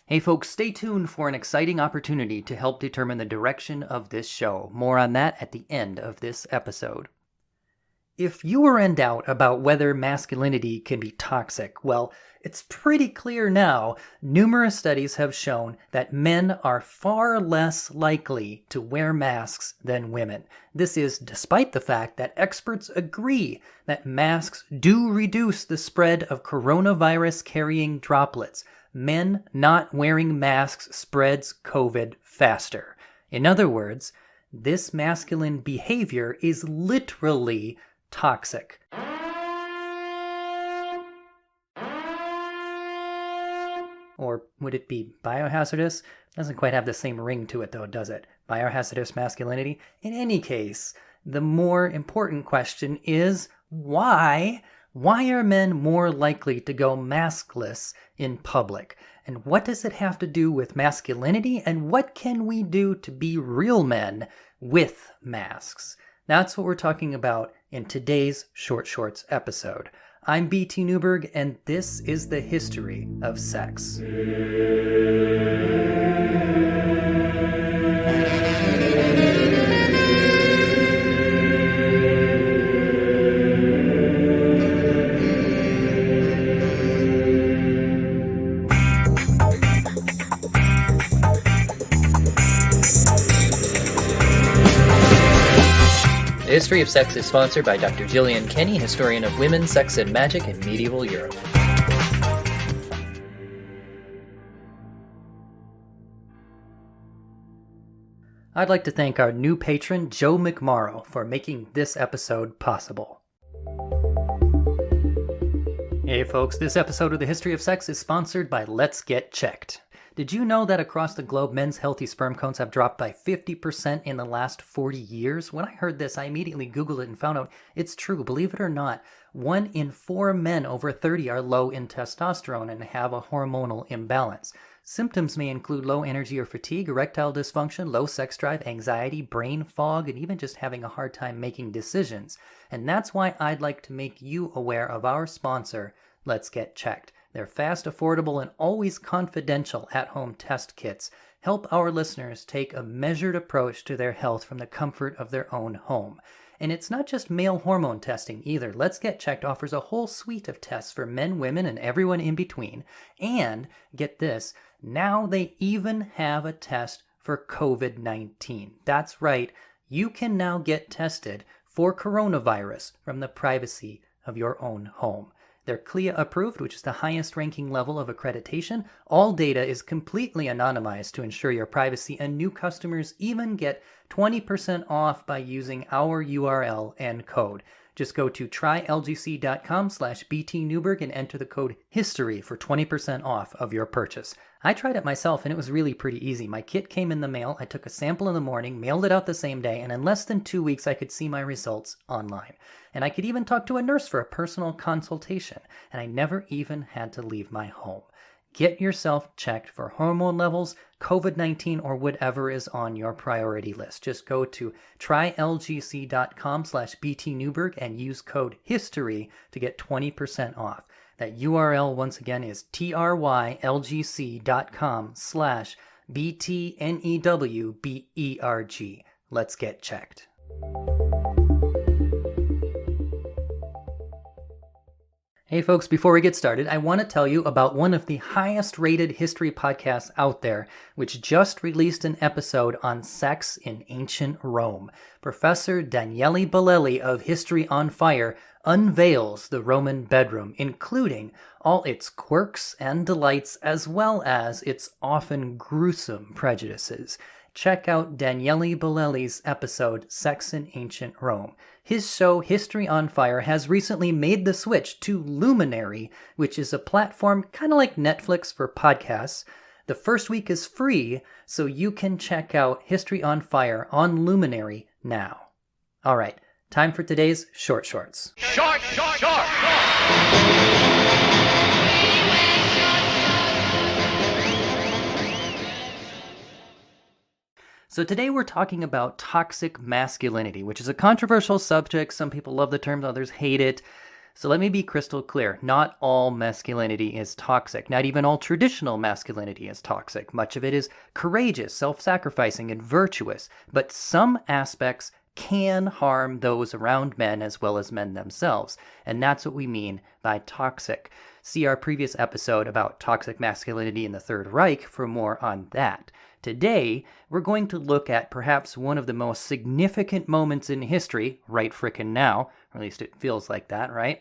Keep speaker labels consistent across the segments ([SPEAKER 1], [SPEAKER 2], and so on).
[SPEAKER 1] Hey folks, stay tuned for an exciting opportunity to help determine the direction of this show. More on that at the end of this episode. If you are in doubt about whether masculinity can be toxic, well, it's pretty clear now. Numerous studies have shown that men are far less likely to wear masks than women. This is despite the fact that experts agree that masks do reduce the spread of coronavirus-carrying droplets. Men not wearing masks spreads COVID faster. In other words, this masculine behavior is literally toxic. Or would it be biohazardous? Doesn't quite have the same ring to it though, does it? Biohazardous masculinity? In any case, the more important question is why? Why are men more likely to go maskless in public? And what does it have to do with masculinity? And what can we do to be real men with masks? That's what we're talking about in today's Short Shorts episode. I'm BT Newberg, and this is the history of sex. The History of Sex is sponsored by Dr. Gillian Kenny, historian of women, sex, and magic in medieval Europe. I'd like to thank our new patron, Joe McMorrow, for making this episode possible. Hey folks, this episode of The History of Sex is sponsored by Let's Get Checked. Did you know that across the globe, men's healthy sperm counts have dropped by 50% in the last 40 years? When I heard this, I immediately Googled it and found out it's true. Believe it or not, 1 in 4 men over 30 are low in testosterone and have a hormonal imbalance. Symptoms may include low energy or fatigue, erectile dysfunction, low sex drive, anxiety, brain fog, and even just having a hard time making decisions. And that's why I'd like to make you aware of our sponsor, Let's Get Checked. Their fast, affordable, and always confidential at-home test kits help our listeners take a measured approach to their health from the comfort of their own home. And it's not just male hormone testing either. Let's Get Checked offers a whole suite of tests for men, women, and everyone in between. And, get this, now they even have a test for COVID-19. That's right, you can now get tested for coronavirus from the privacy of your own home. They're CLIA approved, which is the highest ranking level of accreditation. All data is completely anonymized to ensure your privacy, and new customers even get 20% off by using our URL and code. Just go to trylgc.com/BT Newberg and enter the code HISTORY for 20% off of your purchase. I tried it myself and it was really pretty easy. My kit came in the mail, I took a sample in the morning, mailed it out the same day, and in less than 2 weeks I could see my results online. And I could even talk to a nurse for a personal consultation, and I never even had to leave my home. Get yourself checked for hormone levels, COVID-19, or whatever is on your priority list. Just go to trylgc.com/BT Newberg and use code HISTORY to get 20% off. That URL once again is trylgc.com/BTNEWBERG. Let's get checked. Hey folks, before we get started, I want to tell you about one of the highest rated history podcasts out there, which just released an episode on sex in ancient Rome. Professor Daniele Bolelli of History on Fire unveils the Roman bedroom, including all its quirks and delights, as well as its often gruesome prejudices. Check out Daniele Bolelli's episode, Sex in Ancient Rome. His show, History on Fire, has recently made the switch to Luminary, which is a platform kind of like Netflix for podcasts. The first week is free, so you can check out History on Fire on Luminary now. All right, time for today's Short Shorts.
[SPEAKER 2] Short!
[SPEAKER 1] So today we're talking about toxic masculinity, which is a controversial subject. Some people love the term, others hate it. So let me be crystal clear. Not all masculinity is toxic. Not even all traditional masculinity is toxic. Much of it is courageous, self-sacrificing, and virtuous. But some aspects can harm those around men as well as men themselves. And that's what we mean by toxic. See our previous episode about toxic masculinity in the Third Reich for more on that. Today, we're going to look at perhaps one of the most significant moments in history, right frickin' now, or at least it feels like that, right?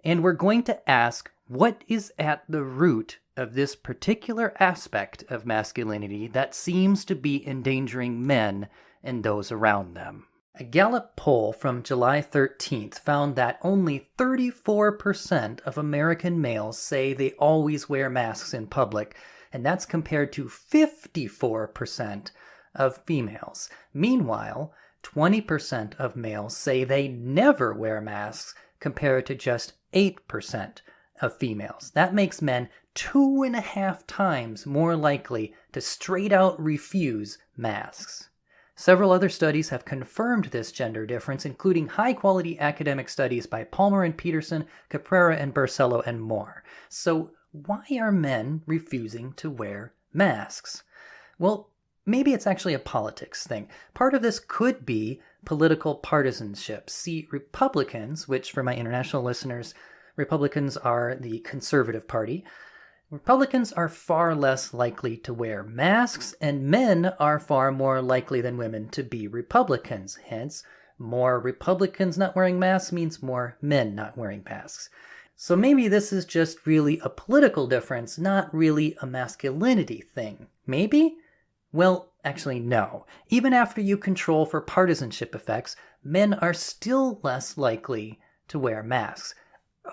[SPEAKER 1] And we're going to ask, what is at the root of this particular aspect of masculinity that seems to be endangering men and those around them? A Gallup poll from July 13th found that only 34% of American males say they always wear masks in public, and that's compared to 54% of females. Meanwhile, 20% of males say they never wear masks, compared to just 8% of females. That makes men 2.5 times more likely to straight out refuse masks. Several other studies have confirmed this gender difference, including high-quality academic studies by Palmer and Peterson, Caprara and Barcelo, and more. So why are men refusing to wear masks? Well, maybe it's actually a politics thing. Part of this could be political partisanship. See, Republicans, which for my international listeners, Republicans are the conservative party. Republicans are far less likely to wear masks, and men are far more likely than women to be Republicans. Hence, more Republicans not wearing masks means more men not wearing masks. So maybe this is just really a political difference, not really a masculinity thing. Maybe? Well, actually no. Even after you control for partisanship effects, men are still less likely to wear masks.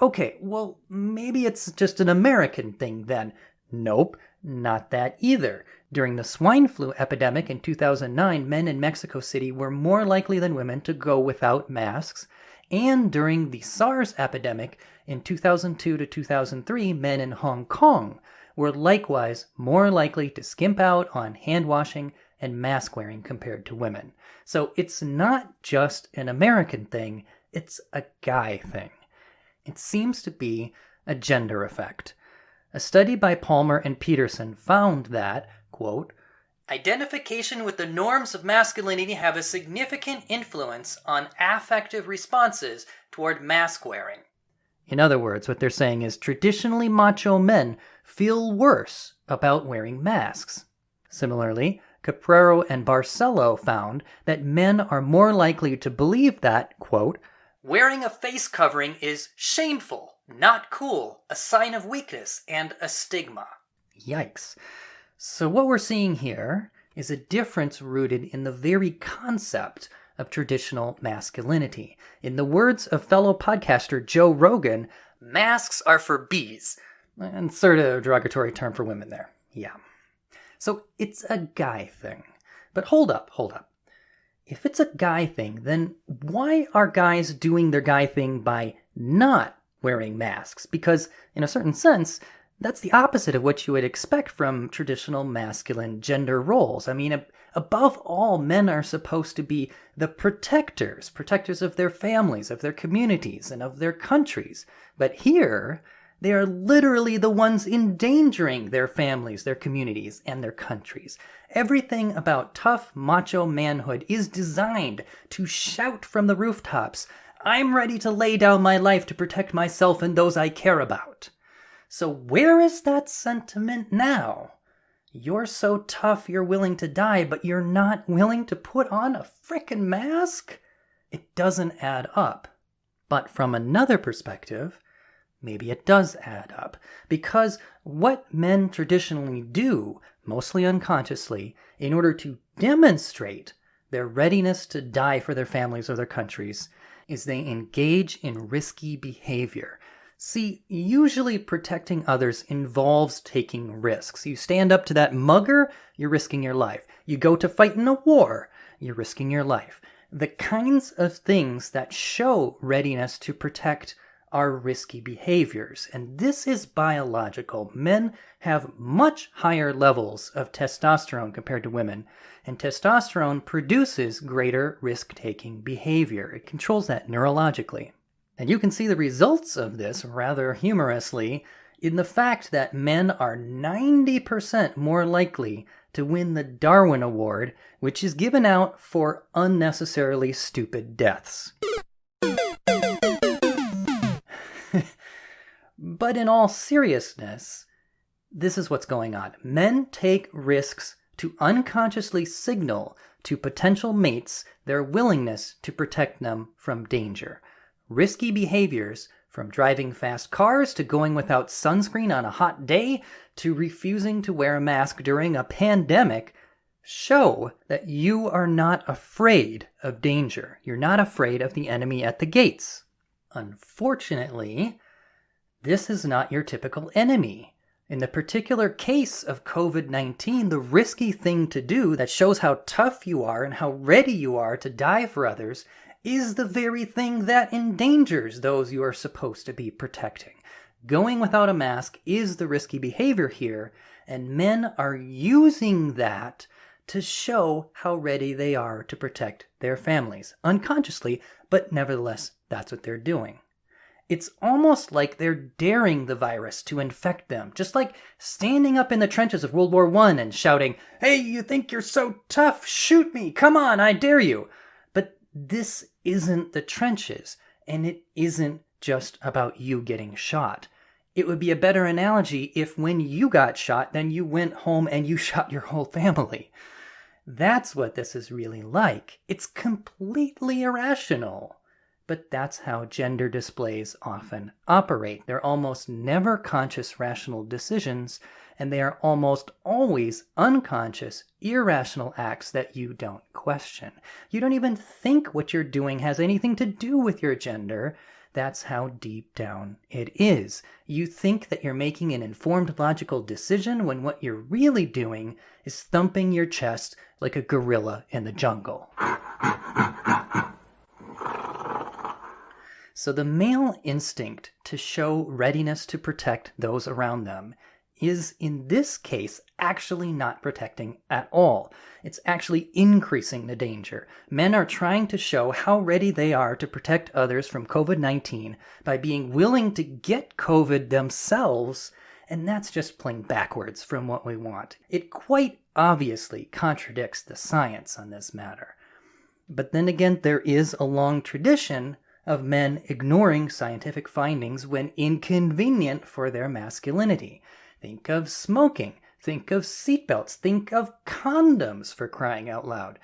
[SPEAKER 1] Okay, well, maybe it's just an American thing then. Nope, not that either. During the swine flu epidemic in 2009, men in Mexico City were more likely than women to go without masks. And during the SARS epidemic in 2002 to 2003, men in Hong Kong were likewise more likely to skimp out on hand washing and mask wearing compared to women. So it's not just an American thing, it's a guy thing. It seems to be a gender effect. A study by Palmer and Peterson found that, quote, identification with the norms of masculinity have a significant influence on affective responses toward mask wearing. In other words, what they're saying is traditionally macho men feel worse about wearing masks. Similarly, Capraro and Barcelo found that men are more likely to believe that, quote, wearing a face covering is shameful, not cool, a sign of weakness, and a stigma. Yikes. So what we're seeing here is a difference rooted in the very concept of traditional masculinity. In the words of fellow podcaster Joe Rogan, masks are for bees. Insert a derogatory term for women there. Yeah. So it's a guy thing. But hold up. If it's a guy thing, then why are guys doing their guy thing by not wearing masks? Because in a certain sense, that's the opposite of what you would expect from traditional masculine gender roles. I mean, above all, men are supposed to be the protectors of their families, of their communities, and of their countries. But here, they are literally the ones endangering their families, their communities, and their countries. Everything about tough, macho manhood is designed to shout from the rooftops, I'm ready to lay down my life to protect myself and those I care about. So where is that sentiment now? You're so tough you're willing to die, but you're not willing to put on a frickin' mask? It doesn't add up. But from another perspective, maybe it does add up. Because what men traditionally do, mostly unconsciously, in order to demonstrate their readiness to die for their families or their countries, is they engage in risky behavior. See, usually protecting others involves taking risks. You stand up to that mugger, you're risking your life. You go to fight in a war, you're risking your life. The kinds of things that show readiness to protect are risky behaviors, and this is biological. Men have much higher levels of testosterone compared to women, and testosterone produces greater risk-taking behavior. It controls that neurologically. And you can see the results of this rather humorously in the fact that men are 90% more likely to win the Darwin Award, which is given out for unnecessarily stupid deaths. But in all seriousness, this is what's going on. Men take risks to unconsciously signal to potential mates their willingness to protect them from danger. Risky behaviors, from driving fast cars to going without sunscreen on a hot day to refusing to wear a mask during a pandemic, show that you are not afraid of danger. You're not afraid of the enemy at the gates. Unfortunately, this is not your typical enemy. In the particular case of COVID-19, the risky thing to do that shows how tough you are and how ready you are to die for others is the very thing that endangers those you are supposed to be protecting. Going without a mask is the risky behavior here, and men are using that to show how ready they are to protect their families. Unconsciously, but nevertheless, that's what they're doing. It's almost like they're daring the virus to infect them, just like standing up in the trenches of World War I and shouting, "Hey, you think you're so tough? Shoot me! Come on, I dare you!" But this isn't the trenches, and it isn't just about you getting shot. It would be a better analogy if when you got shot, then you went home and you shot your whole family. That's what this is really like. It's completely irrational. But that's how gender displays often operate. They're almost never conscious, rational decisions, and they are almost always unconscious, irrational acts that you don't question. You don't even think what you're doing has anything to do with your gender. That's how deep down it is. You think that you're making an informed, logical decision when what you're really doing is thumping your chest like a gorilla in the jungle. So the male instinct to show readiness to protect those around them is, in this case, actually not protecting at all. It's actually increasing the danger. Men are trying to show how ready they are to protect others from COVID-19 by being willing to get COVID themselves, and that's just plain backwards from what we want. It quite obviously contradicts the science on this matter. But then again, there is a long tradition of men ignoring scientific findings when inconvenient for their masculinity. Think of smoking. Think of seatbelts. Think of condoms, for crying out loud.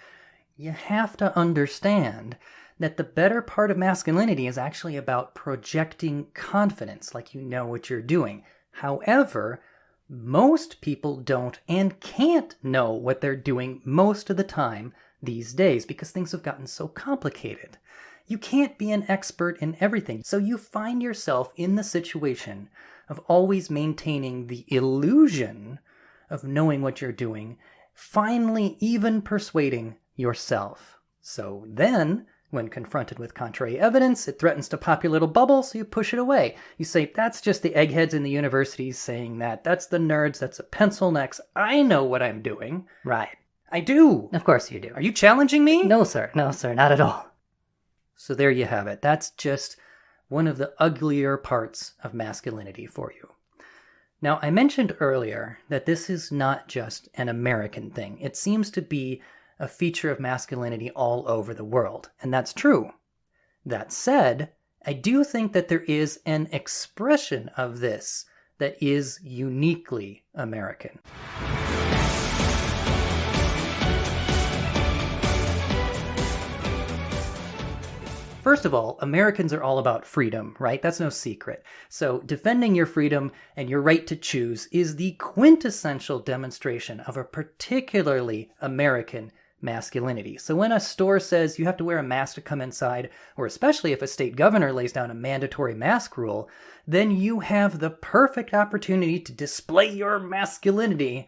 [SPEAKER 1] You have to understand that the better part of masculinity is actually about projecting confidence, like you know what you're doing. However, most people don't and can't know what they're doing most of the time these days because things have gotten so complicated. You can't be an expert in everything, so you find yourself in the situation of always maintaining the illusion of knowing what you're doing, finally even persuading yourself. So then, when confronted with contrary evidence, it threatens to pop your little bubble, so you push it away. You say, that's just the eggheads in the universities saying that. That's the nerds, that's the pencil necks. I know what I'm doing. Right. I do. Of course you do. Are you challenging me? No, sir. No, sir. Not at all. So there you have it. That's just one of the uglier parts of masculinity for you. Now, I mentioned earlier that this is not just an American thing. It seems to be a feature of masculinity all over the world, and that's true. That said, I do think that there is an expression of this that is uniquely American. First of all, Americans are all about freedom, right? That's no secret. So defending your freedom and your right to choose is the quintessential demonstration of a particularly American masculinity. So when a store says you have to wear a mask to come inside, or especially if a state governor lays down a mandatory mask rule, then you have the perfect opportunity to display your masculinity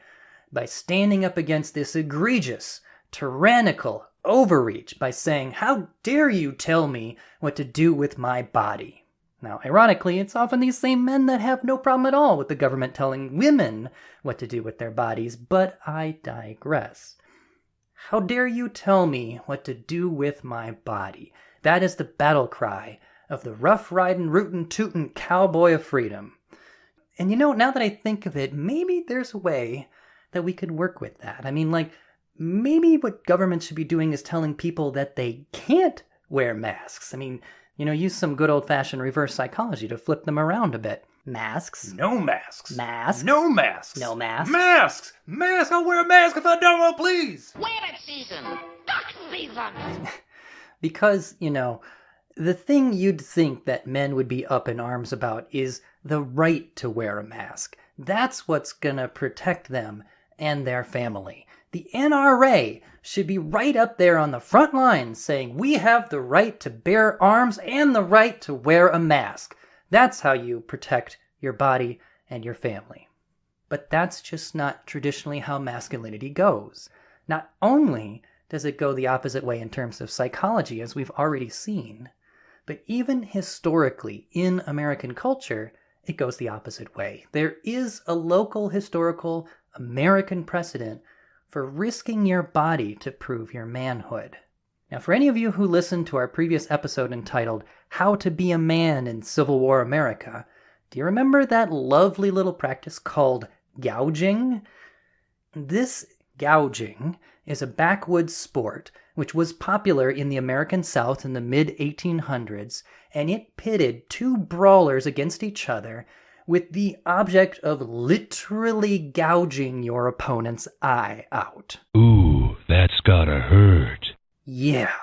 [SPEAKER 1] by standing up against this egregious, tyrannical overreach by saying, "How dare you tell me what to do with my body?" Now, ironically, it's often these same men that have no problem at all with the government telling women what to do with their bodies, but I digress. How dare you tell me what to do with my body? That is the battle cry of the rough-riding, rootin'-tootin' cowboy of freedom. And now that I think of it, maybe there's a way that we could work with that. I mean, maybe what government should be doing is telling people that they can't wear masks. I mean, use some good old-fashioned reverse psychology to flip them around a bit. Masks.
[SPEAKER 2] No masks.
[SPEAKER 1] Masks.
[SPEAKER 2] No masks.
[SPEAKER 1] No masks.
[SPEAKER 2] Masks. Masks. I'll wear a mask if I don't want, please.
[SPEAKER 3] Rabbit season. Duck season.
[SPEAKER 1] Because, the thing you'd think that men would be up in arms about is the right to wear a mask. That's what's gonna protect them and their family. The NRA should be right up there on the front lines saying we have the right to bear arms and the right to wear a mask. That's how you protect your body and your family. But that's just not traditionally how masculinity goes. Not only does it go the opposite way in terms of psychology, as we've already seen, but even historically in American culture, it goes the opposite way. There is a local historical American precedent for risking your body to prove your manhood. Now, for any of you who listened to our previous episode entitled How to Be a Man in Civil War America, do you remember that lovely little practice called gouging? This gouging is a backwoods sport which was popular in the American South in the mid-1800s, and it pitted two brawlers against each other with the object of literally gouging your opponent's eye out.
[SPEAKER 4] Ooh, that's gotta hurt.
[SPEAKER 1] Yeah,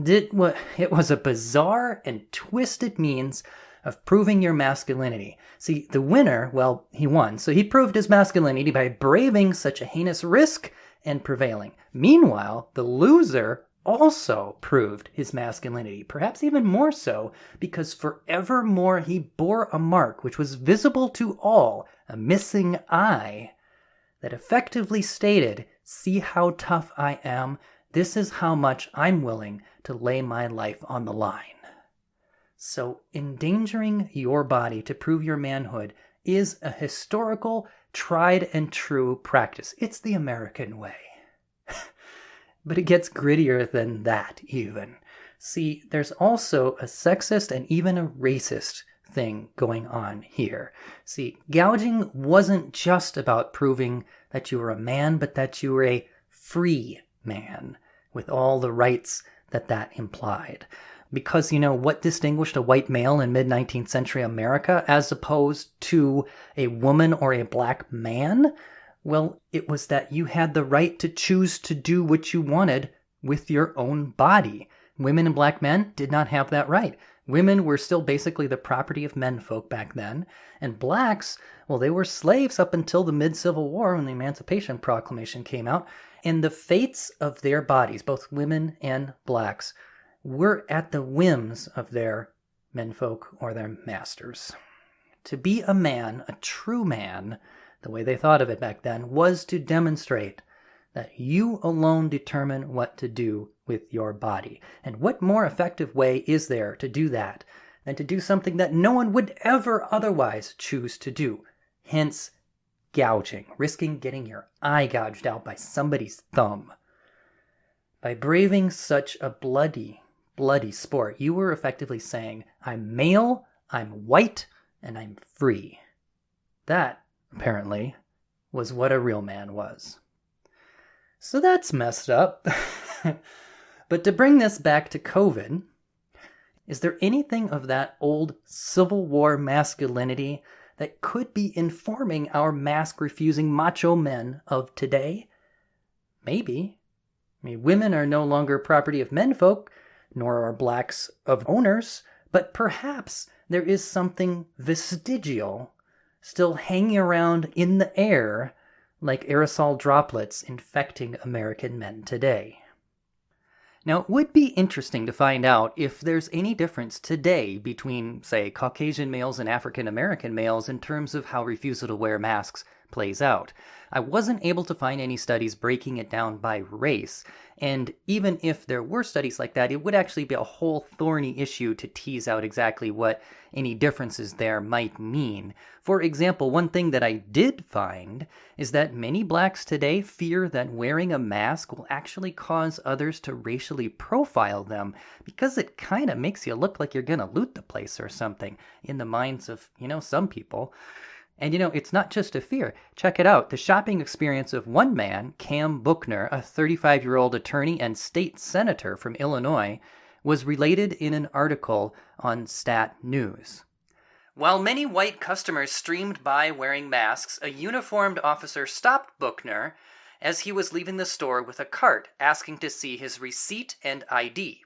[SPEAKER 1] it was a bizarre and twisted means of proving your masculinity. See, the winner, well, he won, so he proved his masculinity by braving such a heinous risk and prevailing. Meanwhile, the loser also proved his masculinity, perhaps even more so, because forevermore he bore a mark which was visible to all, a missing eye, that effectively stated, "See how tough I am. This is how much I'm willing to lay my life on the line." So endangering your body to prove your manhood is a historical, tried and true practice. It's the American way. But it gets grittier than that, even. See, there's also a sexist and even a racist thing going on here. See, gouging wasn't just about proving that you were a man, but that you were a free man, with all the rights that implied. Because, what distinguished a white male in mid-19th century America as opposed to a woman or a black man? Well, it was that you had the right to choose to do what you wanted with your own body. Women and black men did not have that right. Women were still basically the property of menfolk back then. And blacks, well, they were slaves up until the mid-Civil War when the Emancipation Proclamation came out. And the fates of their bodies, both women and blacks, were at the whims of their menfolk or their masters. To be a man, a true man, the way they thought of it back then, was to demonstrate that you alone determine what to do with your body. And what more effective way is there to do that than to do something that no one would ever otherwise choose to do? Hence, gouging, risking getting your eye gouged out by somebody's thumb. By braving such a bloody sport, you were effectively saying, I'm male, I'm white, and I'm free. That, apparently, was what a real man was. So that's messed up. But to bring this back to COVID, is there anything of that old Civil War masculinity that could be informing our mask-refusing macho men of today? Maybe. I mean, women are no longer property of menfolk, nor are blacks of owners, but perhaps there is something vestigial still hanging around in the air like aerosol droplets infecting American men today. Now, it would be interesting to find out if there's any difference today between, say, Caucasian males and African American males in terms of how refusal to wear masks plays out. I wasn't able to find any studies breaking it down by race, and even if there were studies like that, it would actually be a whole thorny issue to tease out exactly what any differences there might mean. For example, one thing that I did find is that many blacks today fear that wearing a mask will actually cause others to racially profile them because it kind of makes you look like you're gonna loot the place or something in the minds of, some people. And it's not just a fear. Check it out. The shopping experience of one man, Cam Buchner, a 35-year-old attorney and state senator from Illinois, was related in an article on Stat News. While many white customers streamed by wearing masks, a uniformed officer stopped Buchner as he was leaving the store with a cart, asking to see his receipt and ID.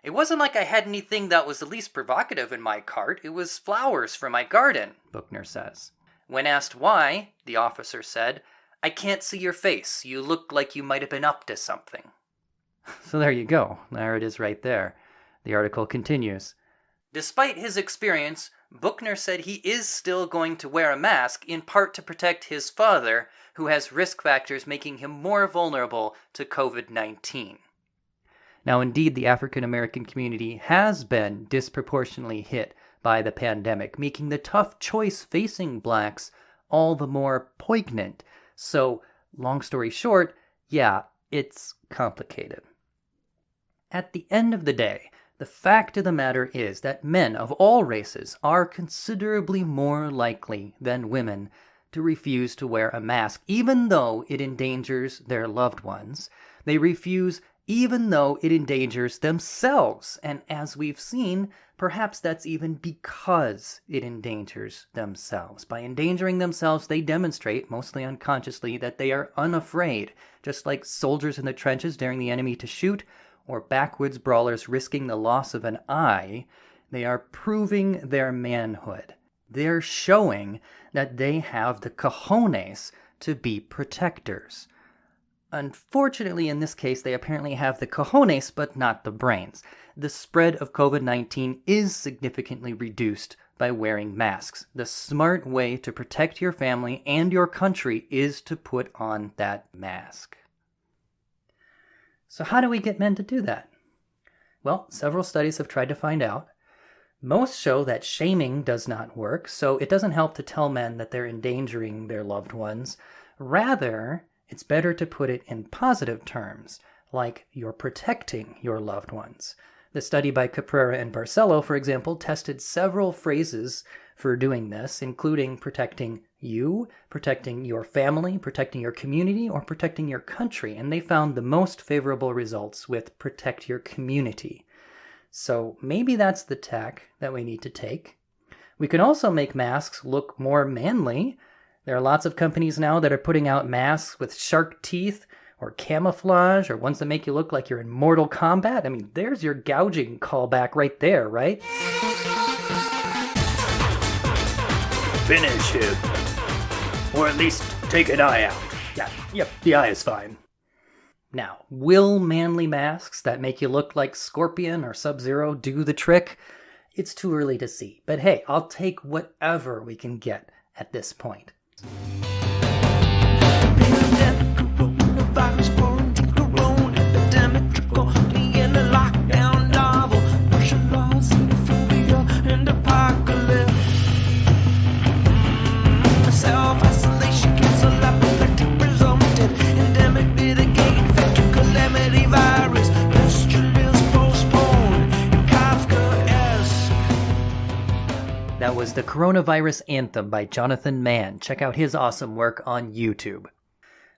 [SPEAKER 1] It wasn't like I had anything that was the least provocative in my cart. It was flowers for my garden, Buchner says. When asked why, the officer said, "I can't see your face. You look like you might have been up to something." So there you go. There it is right there. The article continues. Despite his experience, Buchner said he is still going to wear a mask, in part to protect his father, who has risk factors making him more vulnerable to COVID-19. Now, indeed, the African American community has been disproportionately hit by the pandemic, making the tough choice facing blacks all the more poignant. So, long story short, yeah, it's complicated. At the end of the day, the fact of the matter is that men of all races are considerably more likely than women to refuse to wear a mask, even though it endangers their loved ones. They refuse even though it endangers themselves. And as we've seen, perhaps that's even because it endangers themselves. By endangering themselves, they demonstrate, mostly unconsciously, that they are unafraid, just like soldiers in the trenches daring the enemy to shoot, or backwoods brawlers risking the loss of an eye. They are proving their manhood. They're showing that they have the cojones to be protectors. Unfortunately, in this case, they apparently have the cojones, but not the brains. The spread of COVID-19 is significantly reduced by wearing masks. The smart way to protect your family and your country is to put on that mask. So how do we get men to do that? Well, several studies have tried to find out. Most show that shaming does not work, so it doesn't help to tell men that they're endangering their loved ones. Rather, it's better to put it in positive terms, like you're protecting your loved ones. The study by Caprera and Barcelo, for example, tested several phrases for doing this, including protecting you, protecting your family, protecting your community, or protecting your country, and they found the most favorable results with protect your community. So maybe that's the tack that we need to take. We can also make masks look more manly. There are lots of companies now that are putting out masks with shark teeth or camouflage or ones that make you look like you're in Mortal Kombat. I mean, there's your gouging callback right there, right?
[SPEAKER 2] Finish him. Or at least take an eye out. Yep, the eye is fine.
[SPEAKER 1] Now, will manly masks that make you look like Scorpion or Sub-Zero do the trick? It's too early to see. But hey, I'll take whatever we can get at this point. That was the Coronavirus Anthem by Jonathan Mann. Check out his awesome work on YouTube.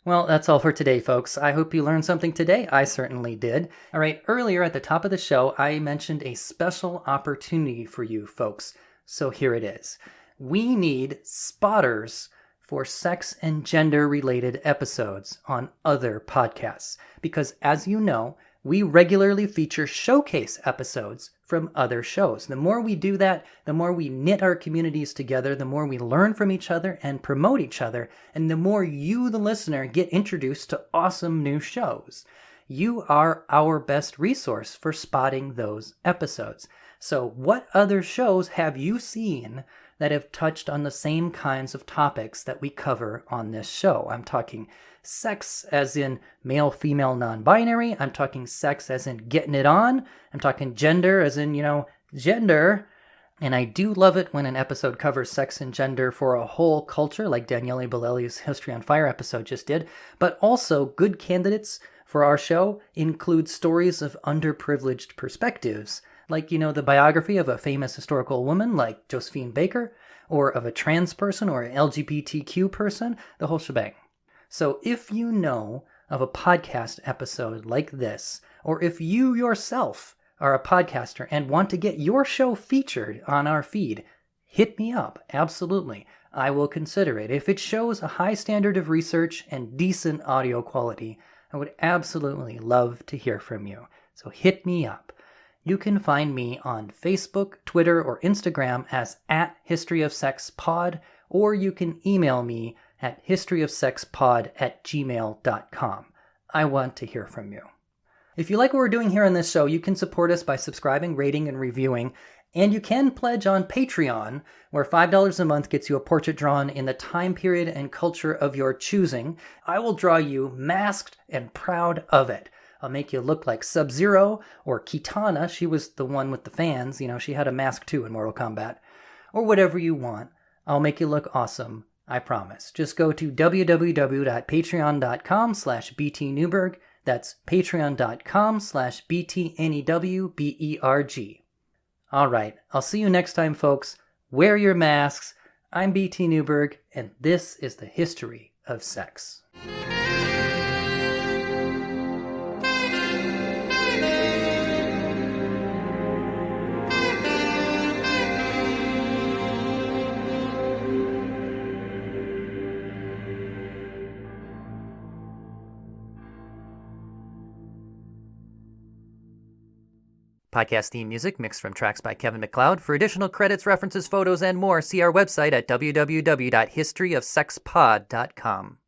[SPEAKER 1] Well, that's all for today, folks. I hope you learned something today. I certainly did. All right, earlier at the top of the show, I mentioned a special opportunity for you folks. So here it is. We need spotters for sex and gender-related episodes on other podcasts. Because as you know, we regularly feature showcase episodes from other shows. The more we do that, the more we knit our communities together, the more we learn from each other and promote each other, and the more you, the listener, get introduced to awesome new shows. You are our best resource for spotting those episodes. So what other shows have you seen that have touched on the same kinds of topics that we cover on this show. I'm talking sex as in male, female, non-binary. I'm talking sex as in getting it on. I'm talking gender as in, gender. And I do love it when an episode covers sex and gender for a whole culture, like Daniele Bolelli's History on Fire episode just did. But also, good candidates for our show include stories of underprivileged perspectives, like, the biography of a famous historical woman like Josephine Baker, or of a trans person or an LGBTQ person, the whole shebang. So if you know of a podcast episode like this, or if you yourself are a podcaster and want to get your show featured on our feed, hit me up. Absolutely. I will consider it. If it shows a high standard of research and decent audio quality, I would absolutely love to hear from you. So hit me up. You can find me on Facebook, Twitter, or Instagram as @historyofsexpod, or you can email me at historyofsexpod@gmail.com. I want to hear from you. If you like what we're doing here on this show, you can support us by subscribing, rating, and reviewing. And you can pledge on Patreon, where $5 a month gets you a portrait drawn in the time period and culture of your choosing. I will draw you masked and proud of it. I'll make you look like Sub-Zero or Kitana. She was the one with the fans. She had a mask too in Mortal Kombat. Or whatever you want. I'll make you look awesome. I promise. Just go to www.patreon.com/BTNewberg. That's patreon.com/BTNEWBERG. All right. I'll see you next time, folks. Wear your masks. I'm BT Newberg, and this is the history of sex. Podcast theme music mixed from tracks by Kevin MacLeod. For additional credits, references, photos, and more, see our website at www.historyofsexpod.com.